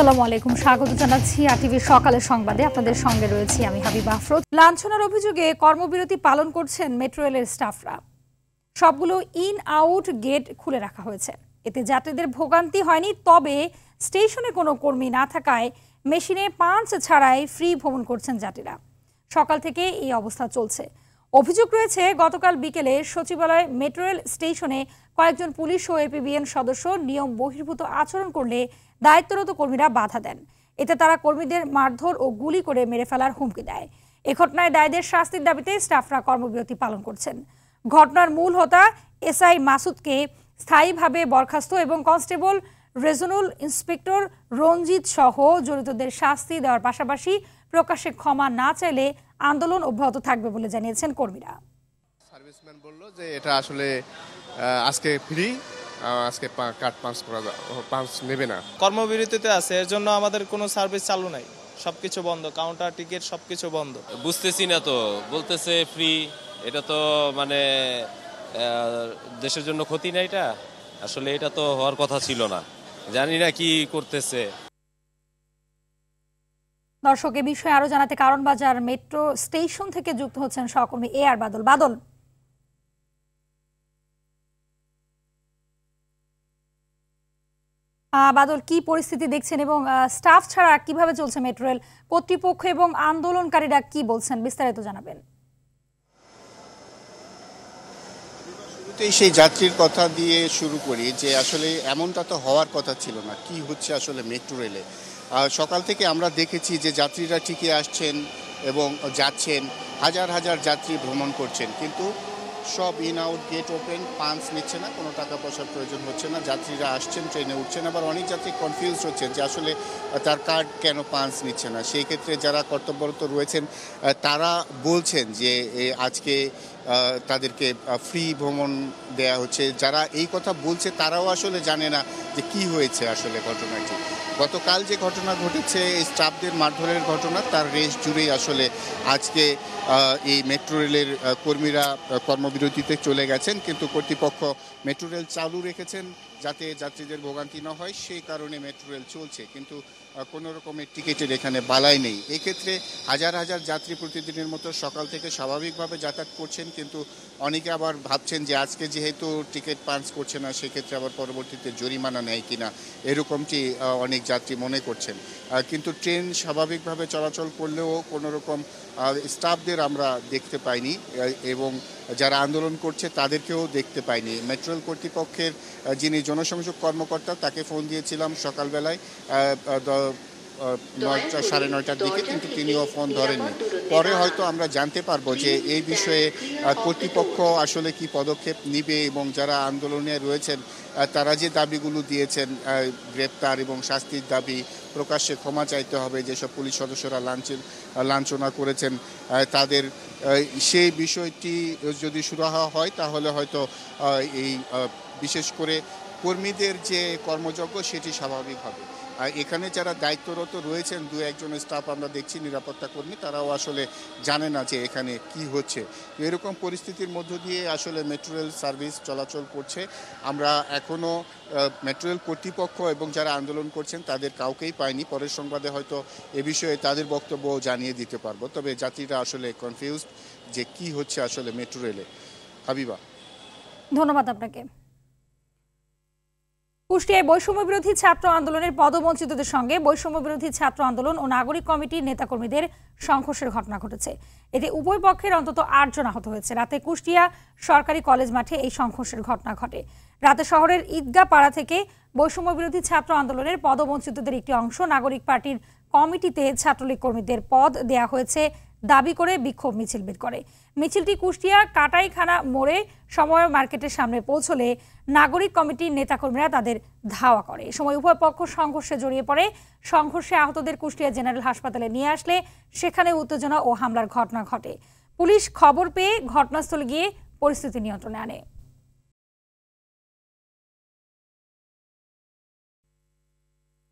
আসসালামু আলাইকুম, স্বাগত জানাচ্ছি আরটিভির সকালের সংবাদে। আপনাদের সঙ্গে রয়েছি আমি হাবিবা আফরোজ। লাঞ্ছনার অভিযোগে কর্মবিরতি পালন করছেন মেট্রো রেলের স্টাফরা। সবগুলো ইন আউট গেট খুলে রাখা হয়েছে, এতে যাত্রীদের ভোগান্তি হয়নি। তবে স্টেশনে কোনো কর্মী না থাকায় মেশিনে পাঞ্চ ছাড়াই ফ্রি ভ্রমণ করছেন যাত্রীরা। সকাল থেকে এই অবস্থা চলছে। অভিযোগ রয়েছে, গতকাল বিকেলে সচিবালয় মেট্রো রেল স্টেশনে কয়েকজন পুলিশ ও এপিবিএন সদস্য নিয়ম বহির্ভূত আচরণ করলে দায়িত্বরত কর্মীরা বাধা দেন। এতে তারা কর্মীদের মারধর ও গুলি করে মেরে ফেলার হুমকি দেয়। এ ঘটনায় দায়ীদের শাস্তির দাবিতে স্টাফরা কর্মবিরতি পালন করছেন। ঘটনার মূল হোতা এসআই মাসুদকে স্থায়ীভাবে বরখাস্ত এবং কনস্টেবল রেজনাল ইন্সপেক্টর রঞ্জিত সহ জড়িতদের শাস্তি দেওয়ার পাশাপাশি প্রকাশ্যে ক্ষমা না চাইলে আন্দোলন অব্যাহত থাকবে বলে জানিয়েছেন কর্মীরা। সার্ভিসম্যান বলল যে এটা আসলে আজকে ফ্রি, আজকে কাট পাঞ্চ নেবে না। কর্মবিরতিতে আছে, এর জন্য আমাদের কোনো সার্ভিস চালু নাই, সবকিছু বন্ধ, কাউন্টার টিকিট সবকিছু বন্ধ। বুঝতেছি না তো, বলতেছে ফ্রি, এটা তো মানে দেশের জন্য ক্ষতি না, এটা আসলে এটা তো হওয়ার কথা ছিল না, জানি না কি করতেছে। দর্শক, এ বিষয়ে আরো জানাতে কারণ বাজার মেট্রো স্টেশন থেকে যুক্ত হচ্ছেন সহকর্মী আর বাদল। বাদল, কি পরিস্থিতি দেখছেন এবং স্টাফ ছাড়া কিভাবে চলছে মেট্রো রেল? কর্তৃপক্ষ এবং আন্দোলনকারীরা কি বলছেন, বিস্তারিত জানাবেন। সেই যাত্রীর কথা দিয়ে শুরু করি যে আসলে এমনটা তো হওয়ার কথা ছিল না। কি হচ্ছে আসলে মেট্রো রেলে? সকাল থেকে আমরা দেখেছি যে যাত্রীরা ঠিকই আসছেন এবং যাচ্ছেন, হাজার হাজার যাত্রী ভ্রমণ করছেন, কিন্তু সব in out get open, punch নিচ্ছে না, কোনো টাকা পয়সার প্রয়োজন হচ্ছে না। যাত্রীরা আসছেন, ট্রেনে উঠছেন, আবার অনেক যাত্রী কনফিউজ হচ্ছেন যে আসলে তার কার্ড কেন পাঞ্চ নিচ্ছে না। সেই ক্ষেত্রে যারা কর্তব্যরত রয়েছেন তারা বলছেন যে আজকে তাদেরকে ফ্রি ভ্রমণ দেয়া হচ্ছে। যারা এই কথা বলছে তারাও আসলে জানে না যে কি হয়েছে আসলে ঘটনাটি। গতকাল যে ঘটনা ঘটেছে স্টাফদের মারধরের ঘটনা, তার রেশ জুড়েই আসলে আজকে এই মেট্রো রেলের কর্মীরা কর্মবিরতিতে চলে গেছেন, কিন্তু কর্তৃপক্ষ মেট্রো রেল চালু রেখেছেন যাতে যাত্রীদের ভোগান্তি না হয়, সেই কারণে মেট্রো রেল চলছে, কিন্তু কোনো রকমের টিকিটের এখানে বালাই নেই। এক্ষেত্রে হাজার হাজার যাত্রী প্রতিদিনের মতো সকাল থেকে স্বাভাবিকভাবে যাতায়াত করছেন, কিন্তু অনেকে আবার ভাবছেন যে আজকে যেহেতু টিকিট পাঞ্চ করছে না, সেক্ষেত্রে আবার পরবর্তীতে জরিমানা নেয় কিনা, এরকমটি অনেক যাত্রী মনে করছেন। কিন্তু ট্রেন স্বাভাবিকভাবে চলাচল করলেও কোনো রকম স্টাফদের আমরা দেখতে পাইনি এবং যারা আন্দোলন করছে তাদেরকেও দেখতে পাইনি। মেট্রো রেল কর্তৃপক্ষের যিনি জনসংযোগ কর্মকর্তা, তাকে ফোন দিয়েছিলাম সকালবেলায় 9:30 দিকে, কিন্তু তিনিও ফোন ধরেননি। পরে হয়তো আমরা জানতে পারবো যে এই বিষয়ে কর্তৃপক্ষ আসলে কি পদক্ষেপ নিবে এবং যারা আন্দোলনে রয়েছেন তারা যে দাবিগুলো দিয়েছেন, গ্রেপ্তার এবং শাস্তির দাবি, প্রকাশ্যে ক্ষমা চাইতে হবে যেসব পুলিশ সদস্যরা লাঞ্ছনা করেছেন তাদের, সেই বিষয়টি যদি সুরাহা হয় তাহলে হয়তো এই বিশেষ করে কর্মীদের যে কর্মযজ্ঞ সেটি স্বাভাবিক হবে। এখানে যারা দায়িত্বরত রয়েছেন, দু একজন স্টাফ আমরা দেখছি নিরাপত্তা কর্মী, তারাও আসলে জানে না যে এখানে কি হচ্ছে। এরকম পরিস্থিতির মধ্য দিয়ে আসলে মেট্রো রেল সার্ভিস চলাচল করছে। আমরা এখনও মেট্রো রেল কর্তৃপক্ষ এবং যারা আন্দোলন করছেন তাদের কাউকেই পাইনি। পরের সংবাদে হয়তো এ বিষয়ে তাদের বক্তব্য জানিয়ে দিতে পারবো। তবে যাত্রীরা আসলে কনফিউজড যে কি হচ্ছে আসলে মেট্রো রেলে। হাবিবা, ধন্যবাদ আপনাকে। কুষ্টিয়ায় বৈষম্য বিরোধী ছাত্র আন্দোলনের পদবঞ্চিতদের সঙ্গে বৈষম্য বিরোধী ছাত্র আন্দোলন ও নাগরিক কমিটির নেতাকর্মীদের সংঘর্ষের ঘটনা ঘটেছে। এতে উভয় পক্ষের অন্তত 8 জন আহত হয়েছে। রাতে কুষ্টিয়া সরকারি কলেজ মাঠে এই সংঘর্ষের ঘটনা ঘটে। রাতে শহরের ঈদগাহ পাড়া থেকে বৈষম্য বিরোধী ছাত্র আন্দোলনের পদবঞ্চিতদের একটি অংশ নাগরিক পার্টির কমিটিতে ছাত্রলীগ কর্মীদের পদ দেয়া হয়েছে দাবি করে বিক্ষোভ মিছিল বের করে। মিছিলটি কুষ্টিয়া কাটাইখানা মোড়ে সময় মার্কেটের সামনে পৌঁছলে নাগরিক কমিটির নেতাকর্মীরা তাদের ধাওয়া করে। এ সময় উভয় পক্ষ সংঘর্ষে জড়িয়ে পড়ে। সংঘর্ষে আহতদের কুষ্টিয়া জেনারেল হাসপাতালে নিয়ে আসলে সেখানে উত্তেজনা ও হামলার ঘটনা ঘটে। পুলিশ খবর পেয়ে ঘটনাস্থলে গিয়ে পরিস্থিতি নিয়ন্ত্রণে আনে।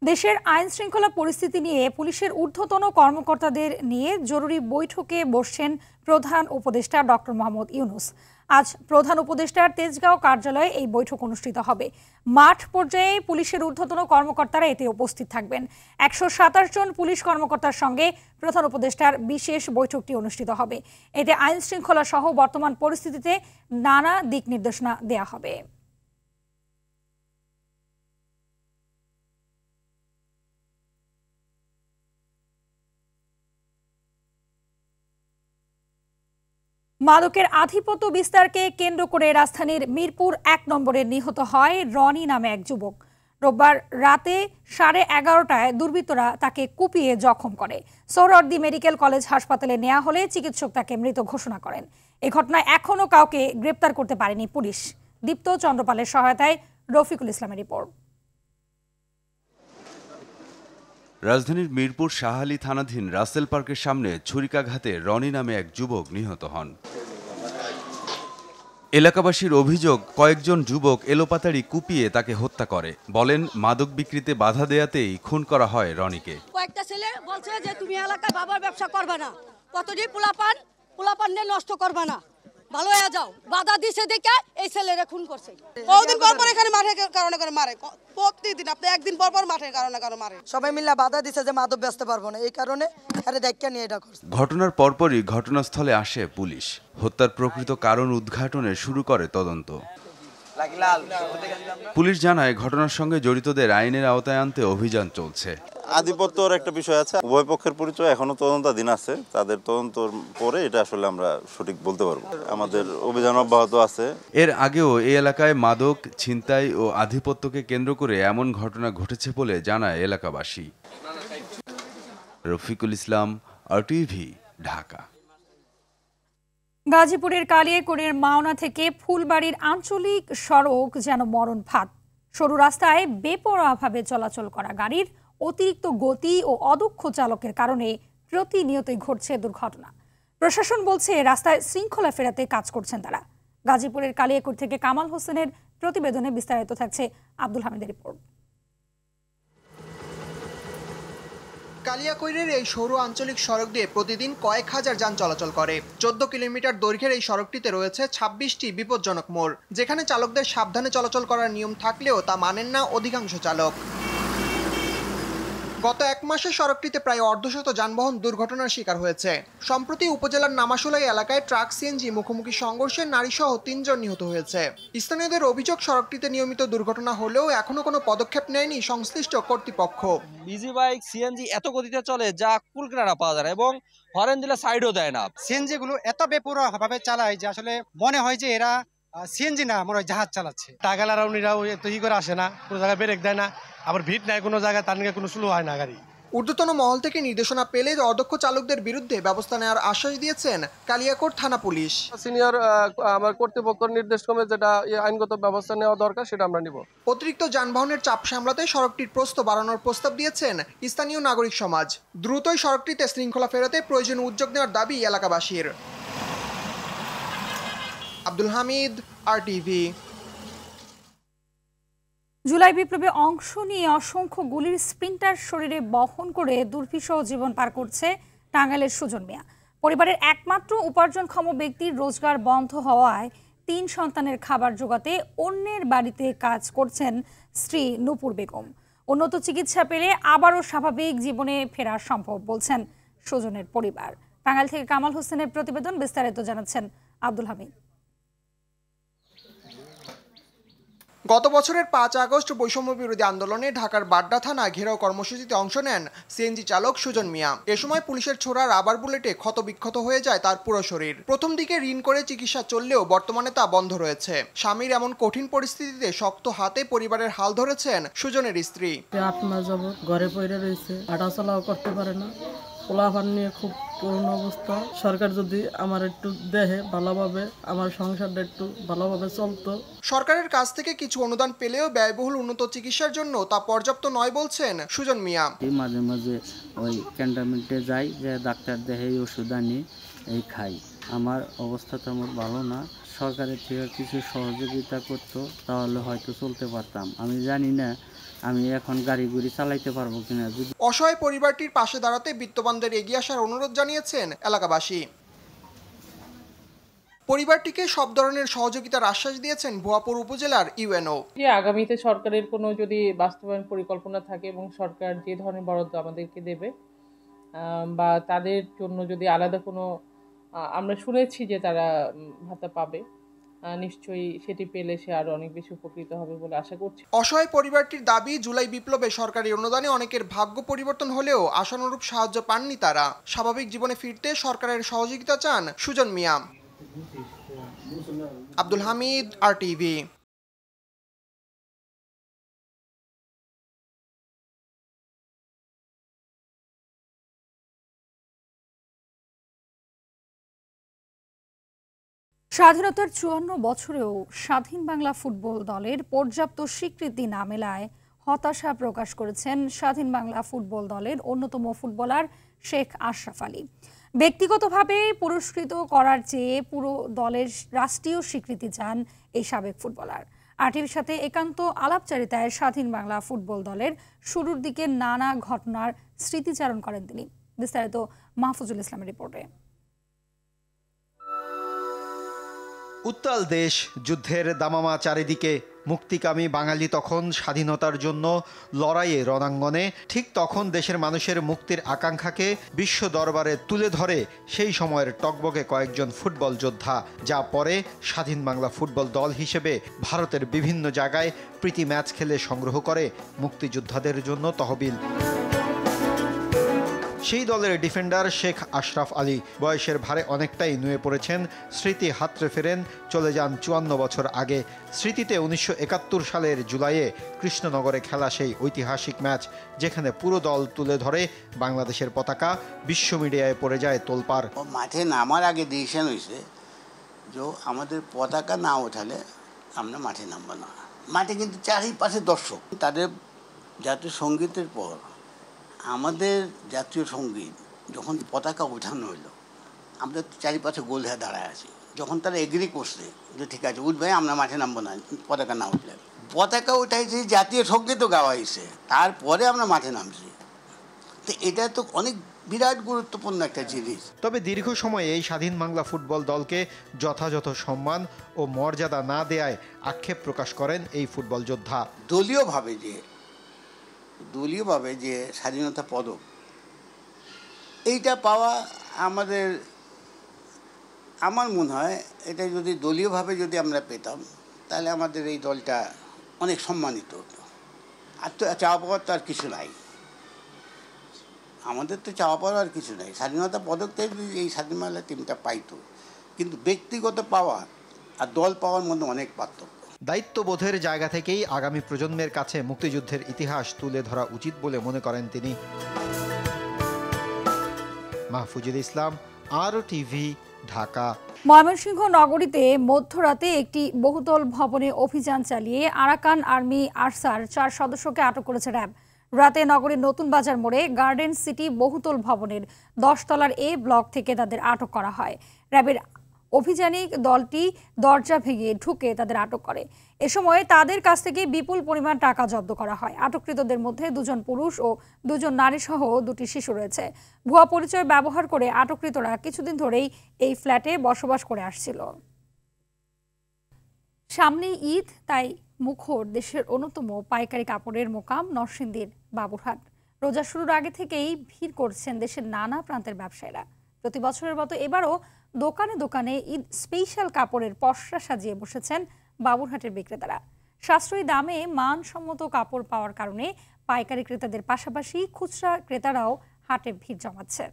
দেশের আইন শৃঙ্খলা পরিস্থিতি নিয়ে পুলিশের ঊর্ধ্বতন কর্মকর্তাদের নিয়ে জরুরি বৈঠকে বসছেন প্রধান উপদেষ্টা ডক্টর মোহাম্মদ ইউনূস। আজ প্রধান উপদেষ্টার তেজগাঁও কার্যালয়ে এই বৈঠক অনুষ্ঠিত হবে। মাঠ পর্যায়ে পুলিশের ঊর্ধ্বতন কর্মকর্তারা এতে উপস্থিত থাকবেন। 127 জন পুলিশ কর্মকর্তার সঙ্গে প্রধান উপদেষ্টার বিশেষ বৈঠকটি অনুষ্ঠিত হবে। এতে আইন শৃঙ্খলা সহ বর্তমান পরিস্থিতিতে নানা দিক নির্দেশনা দেওয়া হবে। মাদকের আধিপত্য বিস্তারকে কেন্দ্র করে রাজধানীর মিরপুর 1 নম্বরে নিহত হয় রনি নামে এক যুবক। রোববার রাতে 11:30টায় দুর্বৃত্তরা তাকে কুপিয়ে জখম করে। সোহরাওয়ার্দী মেডিকেল কলেজ হাসপাতালে নেওয়া হলে চিকিৎসক তাকে মৃত ঘোষণা করেন। এ ঘটনায় এখনও কাউকে গ্রেপ্তার করতে পারেনি পুলিশ। দীপ্ত চন্দ্রপালের সহায়তায় রফিকুল ইসলামের রিপোর্ট। রাজধানীর মিরপুর শাহালি থানাধীন রাসেল পার্কের সামনে ছুরিকাঘাতে রনি নামে এক যুবক নিহত হন। এলাকাবাসীর অভিযোগ, কয়েকজন যুবক এলোপাতাড়ি কুপিয়ে তাকে হত্যা করে। বলেন, মাদক বিক্রিতে বাধা দেয়াতেই খুন করা হয় রনিকে। কয়েকটা ছেলে বলছে যে তুমি এলাকায় বাবার ব্যবসা করবে না, কতদিন পোলাপান নিয়ে নষ্ট করবে না, ভালো হয়ে যাও। বাধা দিছে দেখে এই ছেলেরা খুন করছে। কতদিন পর পর এখানে মাঠের কারণে করে মারে, প্রতিদিন আপনি একদিন পর পর মাঠের কারণে মারে। সবাই মিলে বাধা দিছে যে মাদক বেচতে পারবো না, এই কারণে আরে দেখা নিয়ে এটা করছে। ঘটনার পরপরই ঘটনাস্থলে আসে পুলিশ। হত্যার প্রকৃত কারণ উদ্ঘাটনে শুরু করে তদন্ত। পুলিশ জানায়, ঘটনার সঙ্গে জড়িতদের আইনের আওতায় আনতে অভিযান চলছে। আধিপত্যর একটা বিষয় আছে, উভয় পক্ষের পরিচয় এখনো তদন্তাধীন আছে। তাদের তদন্তর পরে এটা আসলে আমরা সঠিক বলতে পারবো। আমাদের অভিযান অব্যাহত আছে। এর আগেও এই এলাকায় মাদক, ছিনতাই ও আধিপত্যকে কেন্দ্র করে এমন ঘটনা ঘটেছে বলে জানায় এলাকাবাসী। রফিকুল ইসলাম, RTV, ঢাকা। গাজীপুরের কালিয়াকৈরের মাওনা থেকে ফুলবাড়ির আঞ্চলিক সড়ক যেন মরণ ফাঁদ। সরু রাস্তায় বেপরোয়াভাবে চলাচল করা গাড়ির অতিরিক্ত গতি ও অদক্ষ চালকের কারণে প্রতিনিয়তই ঘটছে দুর্ঘটনা। প্রশাসন বলছে রাস্তায় শৃঙ্খলা ফেরাতে কাজ করছেন তারা। গাজীপুরের কালিয়াকৈর থেকে কামাল হোসেনের প্রতিবেদনে বিস্তারিত থাকছে আব্দুল হামিদের রিপোর্ট। কালিয়াকৈরের এই সরু আঞ্চলিক সড়ক দিয়ে প্রতিদিন কয়েক হাজার যান চলাচল করে। 14 কিলোমিটার দৈর্ঘ্যের এই সড়কটিতে রয়েছে 26টি বিপজ্জনক মোড়, যেখানে চালকদের সাবধানে চলাচল করার নিয়ম থাকলেও তা মানেন না অধিকাংশ চালক। গত 1 মাসে সড়কটিতে প্রায় অর্ধশত যানবাহন দুর্ঘটনার শিকার হয়েছে। সম্প্রতি উপজেলার নামাশুলাই এলাকায় ট্রাক সিএনজি মুখোমুখি সংঘর্ষে নারীসহ 3 জন নিহত হয়েছে। স্থানীয়দের অভিযোগ, সড়কটিতে নিয়মিত দুর্ঘটনা হলেও এখনো কোনো পদক্ষেপ নেয়নি সংশ্লিষ্ট কর্তৃপক্ষ। বিজি বাইক সিএনজি এত গতিতে চলে যা কুলকিনারা পাওয়া যায় এবং হরেন দিলে সাইডও দেয় না। সিএনজি গুলো এত বেপরোয়াভাবে চালায় যে আসলে মনে হয় যে এরা সিএনজি না, মনে হয় জাহাজ চালাচ্ছে। টাগালারা উনিরাও এত করে আসে না, কোনো জায়গায় ব্রেক দেয় না, আবার ভিড় নাই কোনো জায়গায়, তার নিয়ে কোনো স্লো হয় না গাড়ি। ঊর্ধ্বতন মহল থেকে নির্দেশনা পেলে অদক্ষ চালকদের বিরুদ্ধে ব্যবস্থা নেওয়ার আশ্বাস দিয়েছেন কালিয়াকৈর থানা পুলিশ। সিনিয়র আমার কর্তৃপক্ষের নির্দেশক্রমে যেটা আইনগত ব্যবস্থা নেওয়া দরকার সেটা আমরা নিব। অতিরিক্ত যানবাহনের চাপ সামলাতে সড়কটির প্রস্থ বাড়ানোর প্রস্তাব দিয়েছেন স্থানীয় নাগরিক সমাজ। দ্রুতই সড়কটিতে শৃঙ্খলা ফেরাতে প্রয়োজনীয় উদ্যোগ নেওয়ার দাবি এলাকাবাসীর। আব্দুল হামিদ, RTV। জুলাই বিপ্লবে অংশ নিয়ে অসংখ্য গুলির স্প্রিন্টার শরীরে বহন করে দুর্বিষহ জীবন পার করছে টাঙ্গাইলের সুজন মিয়া। পরিবারের একমাত্র উপার্জনক্ষম ব্যক্তির রোজগার বন্ধ হওয়ায় 3 সন্তানের খাবার জোগাতে অন্যের বাড়িতে কাজ করছেন স্ত্রী নূপুর বেগম। উন্নত চিকিৎসা পেলে আবারও স্বাভাবিক জীবনে ফেরা সম্ভব বলছেন সুজনের পরিবার। টাঙ্গাইল থেকে কামাল হোসেনের প্রতিবেদন, বিস্তারিত জানাচ্ছেন আব্দুল হামিদ। গত বছরের 5 আগস্ট বৈষম্য বিরোধী আন্দোলনে ঢাকার বাড্ডা থানা ঘেরাও কর্মসূচিতে অংশ নেন সিএনজি চালক সুজন মিয়া। এ সময় পুলিশের ছোড়া রাবার বুলেটে ক্ষতবিক্ষত হয়ে যায় তার পুরো শরীর। প্রথম দিকে ঋণ করে চিকিৎসা চললেও বর্তমানে তা বন্ধ রয়েছে। স্বামীর এমন কঠিন পরিস্থিতিতে শক্ত হাতে পরিবারের হাল ধরেছেন সুজনের স্ত্রী। 8 মাস যাবত ঘরে পড়ে রয়েছে, হাঁটাচলাও করতে পারে না, পোলাপান নিয়ে খুব করুণ অবস্থা। সরকার যদি আমার একটু দেহে ভালোভাবে আমার সংসারটা একটু ভালোভাবে চলতো। সরকারের কাছ থেকে কিছু অনুদান পেলেও ব্যয়বহুল উন্নত চিকিৎসার জন্য তা পর্যাপ্ত নয় বলছেন সুজন মিয়া। মাঝে মাঝে ওই ক্যান্টনমেন্টে যাই, যে ডাক্তার দেখে ওষুধ আনি এই খাই। আমার অবস্থা তেমন ভালো না। সরকারের থেকে কিছু সহযোগিতা করতো তাহলে হয়তো চলতে পারতাম। আমি জানি না আমি এখন গাড়ি গুড়ি চালাইতে পারবো কিনা। অসহায় পরিবারটির পাশে দাঁড়াতে বিত্তবানদের এগিয়ে আসার অনুরোধ জানিয়েছেন এলাকাবাসী। পরিবারটিকে সব ধরনের সহযোগিতার আশ্বাস দিয়েছেন ভুয়াপুর উপজেলার ইউএনও। যে আগামীতে সরকারের কোনো যদি বাস্তবায়ন পরিকল্পনা থাকে এবং সরকার যে ধরনের বরাদ্দ আমাদেরকে দেবে বা তাদের জন্য যদি আলাদা কোনো, আমরা শুনেছি যে তারা ভাতা পাবে, নিশ্চয়ই সেটি পেলে সে আরো অনেক বেশি উপকৃত হবে বলে আশা করছি। অসহায় পরিবারটির দাবি, জুলাই বিপ্লবে সরকারি অনুদানে অনেকের ভাগ্য পরিবর্তন হলেও আশানুরূপ সাহায্য পাননি তারা। স্বাভাবিক জীবনে ফিরতে সরকারের সহযোগিতা চান সুজন মিয়া। আব্দুল হামিদ, RTV। স্বাধীনতার ৫৪ বছরেও স্বাধীন বাংলা ফুটবল দলের পর্যাপ্ত স্বীকৃতি না মেলায় হতাশা প্রকাশ করেছেন স্বাধীন বাংলা ফুটবল দলের অন্যতম ফুটবলার শেখ আশরাফ আলী। ব্যক্তিগতভাবে পুরস্কৃত করার চেয়ে পুরো দলের রাষ্ট্রীয় স্বীকৃতি চান এই সাবেক ফুটবলার। RTVর সাথে একান্ত আলাপচারিতায় স্বাধীন বাংলা ফুটবল দলের শুরুর দিকে নানা ঘটনার স্মৃতিচারণ করেন তিনি। বিস্তারিত মাহফুজুল ইসলামের রিপোর্টে। উত্তাল দেশ, যুদ্ধের দামামা চারিদিকে, মুক্তিকামী বাঙালি তখন স্বাধীনতার জন্য লড়াইয়ে রণাঙ্গনে। ঠিক তখন দেশের মানুষের মুক্তির আকাঙ্ক্ষাকে বিশ্ব দরবারে তুলে ধরে সেই সময়ের টকবকে কয়েকজন ফুটবল যোদ্ধা, যা পরে স্বাধীন বাংলা ফুটবল দল হিসেবে ভারতের বিভিন্ন জায়গায় প্রীতি ম্যাচ খেলে সংগ্রহ করে মুক্তিযোদ্ধাদের জন্য তহবিল। সেই দলের ডিফেন্ডার শেখ আশরাফ আলী বয়সের ভারে অনেকটাই নুয়ে পড়েছেন। স্মৃতি হাতড়ে ফেরেন চলে যান ৫৪ বছর আগে। স্মৃতিতে ১৯৭১ সালের জুলাইয়ে কৃষ্ণনগরে খেলা সেই ঐতিহাসিক ম্যাচ, যেখানে পুরো দল তুলে ধরে বাংলাদেশের পতাকা, বিশ্ব মিডিয়ায় পড়ে যায় তোলপাড়। মাঠে নামার আগে ডিসিশন হয়েছে যে আমাদের পতাকা না ওঠালে আমরা মাঠে নামবো না। মাঠে কিন্তু চারিপাশে দর্শক। তাদের জাতীয় সঙ্গীতের পর আমাদের জাতীয় সঙ্গীত যখন পতাকা ওঠানো হইলো, আমরা চারিপাশে গোল হয়ে দাঁড়ায় আছি। যখন তারা এগ্রি করছে যে ঠিক আছে উঠবে, আমরা মাঠে নামবো না পতাকা না উঠলে, পতাকা উঠাইছি, জাতীয় সঙ্গীতও গাওয়া হয়েছে, তারপরে আমরা মাঠে নামছি। তো এটা তো অনেক বিরাট গুরুত্বপূর্ণ একটা জিনিস। তবে দীর্ঘ সময়ে এই স্বাধীন বাংলা ফুটবল দলকে যথাযথ সম্মান ও মর্যাদা না দেয়ায় আক্ষেপ প্রকাশ করেন এই ফুটবল যোদ্ধা। দলীয়ভাবে যে স্বাধীনতা পদক, এইটা পাওয়া আমার মনে হয় এটা যদি দলীয়ভাবে যদি আমরা পেতাম তাহলে আমাদের এই দলটা অনেক সম্মানিত হতো। আর তো চাওয়া পাওয়ার তো আর কিছু নাই, আমাদের তো চাওয়া পাওয়ার আর কিছু নাই। স্বাধীনতা পদকটাই যদি এই স্বাধীন বাংলা টিমটা পাইতো, কিন্তু ব্যক্তিগত পাওয়া আর দল পাওয়ার মধ্যে অনেক পার্থক্য। দায়িত্ববোধের জায়গা থেকেই আগামী প্রজন্মের কাছে মুক্তিযুদ্ধের ইতিহাস তুলে ধরা উচিত বলে মনে করেন তিনি। মাহফুজুল ইসলাম, RTV, ঢাকা। ময়মনসিংহ নগরীতে মধ্যরাতে একটি বহুতল ভবনে অভিযান চালিয়ে আরাকান আর্মি আরসার 4 সদস্যকে আটক করেছে র্যাব। রাতে নগরীর নতুন বাজার মোড়ে গার্ডেন সিটি বহুতল ভবনের 10 তলার A ব্লক থেকে তাদের আটক করা হয়। র্যাবের অভিযানিক দলটি দরজা ভেঙে ঢুকে তাদের আটক করে। এ সময় তাদের কাছ থেকে বিপুল পরিমাণ টাকা জব্দ করা হয়। আটককৃতদের মধ্যে 2 জন পুরুষ ও 2 জন নারী সহ 2টি শিশু রয়েছে। ভুয়া পরিচয় ব্যবহার করে আটককৃতরা কিছুদিন ধরেই এই ফ্ল্যাটে বসবাস করে আসছিল। সামনে ঈদ, তাই মুখর দেশের অন্যতম পাইকারি কাপড়ের মোকাম নরসিংদীর বাবুরহাট। রোজা শুরুর আগে থেকেই ভিড় করছেন দেশের নানা প্রান্তের ব্যবসায়ীরা। প্রতি বছরের মতো এবারও দোকানে দোকানে ঈদ স্পেশাল কাপড়ের পসরা সাজিয়ে বসেছেন বাবুরহাটের বিক্রেতারা। সাশ্রয়ী দামে মানসম্মত কাপড় পাওয়ার কারণে পাইকারি ক্রেতাদের পাশাপাশি খুচরা ক্রেতারাও হাটে ভিড় জমাচ্ছে।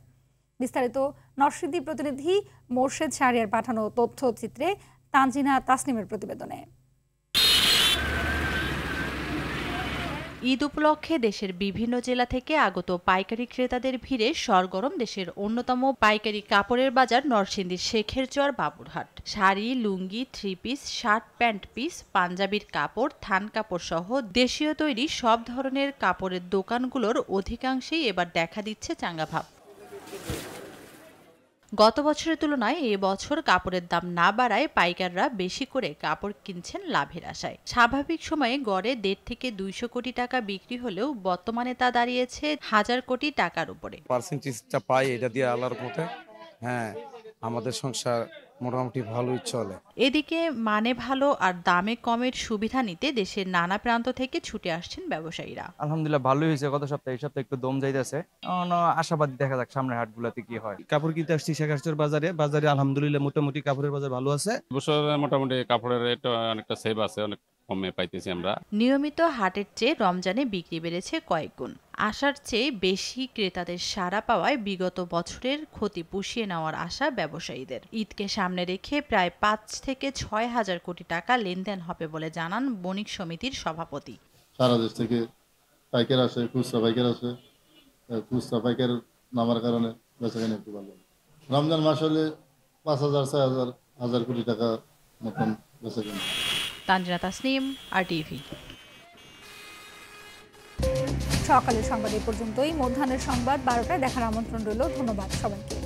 বিস্তারিত নরসিংদী প্রতিনিধি মোর্শেদ শাহরিয়ার পাঠানো তথ্যচিত্রে তানজিনা তাসনিমের প্রতিবেদনে। ঈদ উপলক্ষে দেশের বিভিন্ন জেলা থেকে আগত পাইকারি ক্রেতাদের ভিড়ে সরগরম দেশের অন্যতম পাইকারি কাপড়ের বাজার নরসিংদীর শেখেরচর বাবুরহাট। শাড়ি, লুঙ্গি, 3 পিস, শার্ট, প্যান্ট পিস, পাঞ্জাবির কাপড়, থান কাপড় সহ দেশীয় তৈরি সব ধরনের কাপড়ের দোকানগুলোর অধিকাংশেই এবার দেখা দিচ্ছে চাঙ্গা ভাব। গত বছরের তুলনায় এ বছর কাপড়ের দাম না বাড়ায় পাইকাররা বেশি করে কাপড় কিনছেন লাভের আশায়। স্বাভাবিক সময়ে গড়ে 1.5 থেকে 200 কোটি টাকা বিক্রি হলেও বর্তমানে তা দাঁড়িয়েছে 1000 কোটি টাকার উপরে। পার্সেন্টেজটা পাই এটা দিয়ে আল্লাহর মতে হ্যাঁ আমাদের সংসার মোটামুটি ভালোই চলে। এদিকে মানে ভালো আর দামে কমের সুবিধা নিতে দেশের নানা প্রান্ত থেকে ছুটে আসছেন ব্যবসায়ীরা। আলহামদুলিল্লাহ ভালোই হয়েছে গত সপ্তাহে, এই সপ্তাহে একটু দম যাইতেছে, আশাবাদী দেখা যাক সামনের হাটগুলোতে কি হয়। কাপড় কিনতে আসছি শেখারচর বাজারে আলহামদুলিল্লাহ মোটামুটি কাপড়ের বাজার ভালো আছে। বছর মোটামুটি কাপড়ের রেট অনেকটা সেভ আছে, অনেক কমে পাইতেছি আমরা। নিয়মিত হাটের চেয়ে রমজানে বিক্রি বেড়েছে কয়েক গুণ। আশার চেয়ে বেশি ক্রেতাদের সাড়া পাওয়ায় বিগত বছরের ক্ষতি পুষিয়ে নেওয়ার আশা ব্যবসায়ীদের। ঈদকে সামনে রেখে প্রায় 5 থেকে 6 হাজার কোটি টাকা লেনদেন হবে বলে জানান বণিক সমিতির সভাপতি। সারা দেশ থেকে পাইকার আসে, খুচরা পাইকার আসে, খুচরা পাইকার নামার কারণে বেচাকেনা একটু ভালো। রমজান মাস হলে 5,000 6,000 কোটি টাকা মতন বেচাকেনা। তানজিনা তাসনিম, RTV। সকালের সংবাদ এই পর্যন্তই। মধ্যাহ্নের সংবাদ 12টায় দেখার আমন্ত্রণ রইল। ধন্যবাদ সবাইকে।